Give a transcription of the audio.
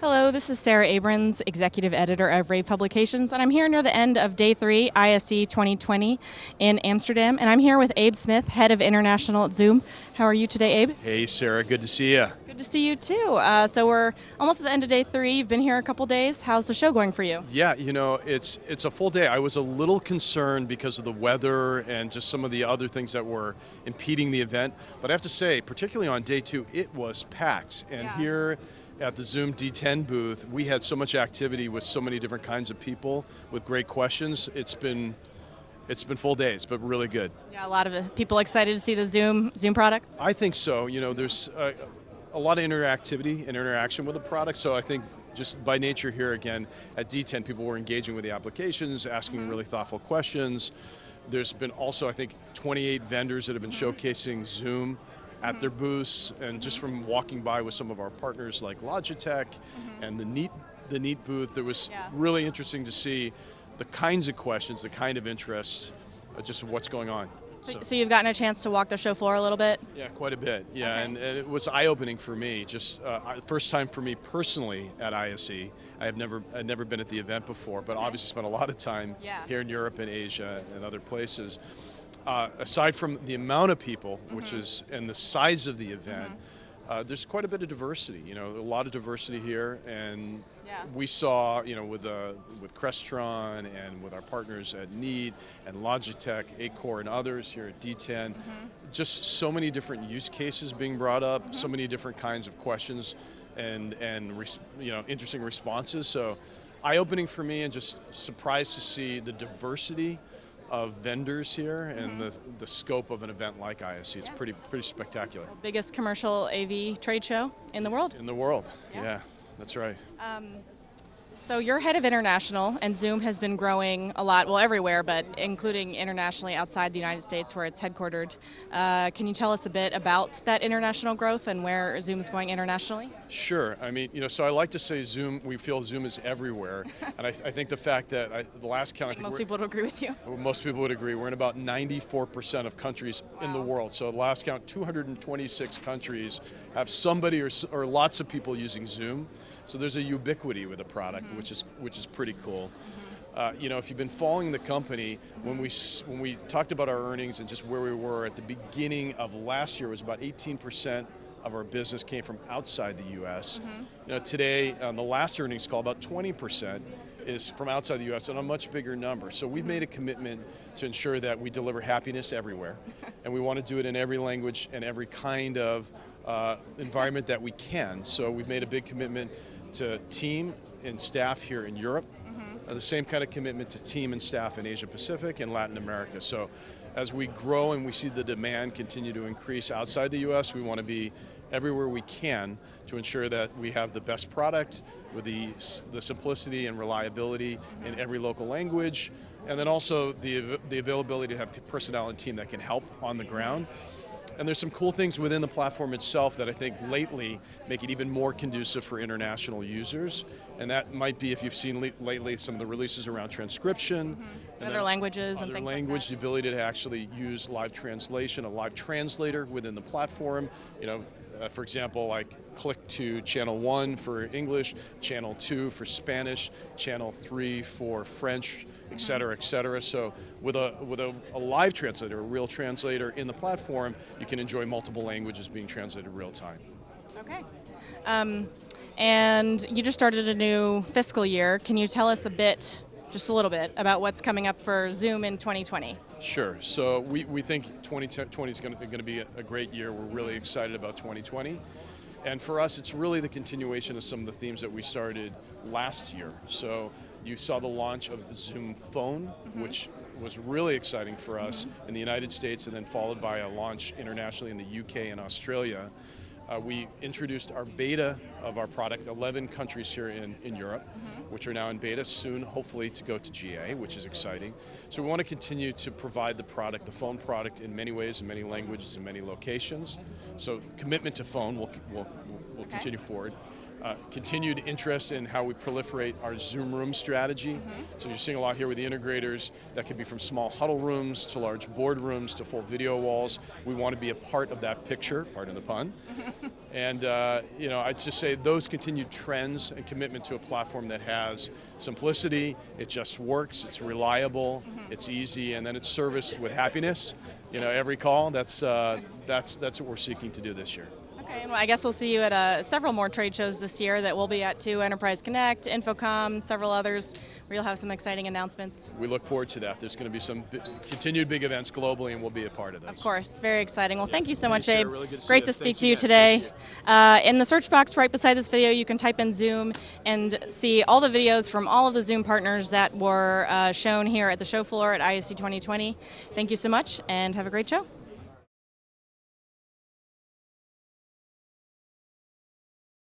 Hello, this is Sara Abrons, Executive Editor of rAVe Publications, and I'm here near the end of Day 3, ISE 2020 in Amsterdam, and I'm here with Abe Smith, Head of International at Zoom. How are you today, Abe? Hey, Sarah, good to see you. Good to see you, too. So we're almost at the end of Day 3. You've been here a couple days. How's the show going for you? Yeah, it's a full day. I was a little concerned because of the weather and just some of the other things that were impeding the event, but I have to say, particularly on Day 2, it was packed. And here at the Zoom D10 booth, we had so much activity with so many different kinds of people with great questions. It's been full days, but really good. Yeah, a lot of people excited to see the Zoom products? I think so. There's a lot of interactivity and interaction with the product, so I think just by nature here again at D10, people were engaging with the applications, asking really thoughtful questions. There's been also, I think, 28 vendors that have been showcasing Zoom at their booths, and just from walking by with some of our partners like Logitech and the Neat booth, it was really interesting to see the kinds of questions, the kind of interest, just what's going on. So you've gotten a chance to walk the show floor a little bit? Yeah, quite a bit. Yeah, Okay. and it was eye-opening for me. Just first time for me personally at ISE. I'd never been at the event before, but obviously spent a lot of time here in Europe and Asia and other places. Aside from the amount of people, which is, and the size of the event, there's quite a bit of diversity. A lot of diversity here, and we saw, with Crestron and with our partners at Neat and Logitech, Acore, and others here at D10, just so many different use cases being brought up, so many different kinds of questions, and interesting responses. So, eye-opening for me, and just surprised to see the diversity of vendors here and the scope of an event like ISE. It's pretty spectacular. Biggest commercial AV trade show in the world? In the world, yeah, that's right. So you're head of international, and Zoom has been growing a lot, well, everywhere, but including internationally outside the United States where it's headquartered. Can you tell us a bit about that international growth and where Zoom is going internationally? Sure. I mean, so I like to say Zoom, we feel Zoom is everywhere. And I think the fact that the last count, I think most people would agree with you. Most people would agree. We're in about 94% of countries in the world. So last count, 226 countries have somebody or lots of people using Zoom. So there's a ubiquity with the product, which is pretty cool. If you've been following the company, when we talked about our earnings and just where we were at the beginning of last year, it was about 18% of our business came from outside the U.S. Today, on the last earnings call, about 20% is from outside the U.S. and a much bigger number. So we've made a commitment to ensure that we deliver happiness everywhere, and we want to do it in every language and every kind of environment that we can. So we've made a big commitment to team and staff here in Europe, the same kind of commitment to team and staff in Asia Pacific and Latin America. So as we grow and we see the demand continue to increase outside the U.S., we want to be everywhere we can to ensure that we have the best product with the simplicity and reliability in every local language, and then also the availability to have personnel and team that can help on the ground. And there's some cool things within the platform itself that I think lately make it even more conducive for international users. And that might be, if you've seen lately, some of the releases around transcription. And other languages and other things language, like that. the ability to actually use live translation, a live translator within the platform. For example, like click to channel 1 for English, channel 2 for Spanish, channel 3 for French, et cetera, et cetera. So with a live translator, a real translator in the platform, you can enjoy multiple languages being translated real time. Okay. And you just started a new fiscal year. Can you tell us just a little bit, about what's coming up for Zoom in 2020? Sure. So we think 2020 is going to be a great year. We're really excited about 2020. And for us, it's really the continuation of some of the themes that we started last year. So you saw the launch of the Zoom Phone, which was really exciting for us in the United States, and then followed by a launch internationally in the UK and Australia. We introduced our beta of our product, 11 countries here in Europe, which are now in beta, soon hopefully to go to GA, which is exciting. So we want to continue to provide the product, the phone product, in many ways, in many languages, in many locations. So commitment to phone will continue forward. Continued interest in how we proliferate our Zoom Room strategy. So you're seeing a lot here with the integrators. That could be from small huddle rooms to large board rooms to full video walls. We want to be a part of that picture, pardon the pun. And I'd just say those continued trends and commitment to a platform that has simplicity, it just works, it's reliable, it's easy, and then it's serviced with happiness. Every call. That's what we're seeking to do this year. Okay, well, I guess we'll see you at several more trade shows this year that we'll be at too. Enterprise Connect, Infocom, several others where you'll have some exciting announcements. We look forward to that. There's going to be some continued big events globally, and we'll be a part of those. Of course, very exciting. Well, thank you so much, Sarah. Abe. Really good to see Great you. to speak Thanks to you again. today. In the search box right beside this video, you can type in Zoom and see all the videos from all of the Zoom partners that were shown here at the show floor at ISE 2020. Thank you so much, and have a great show.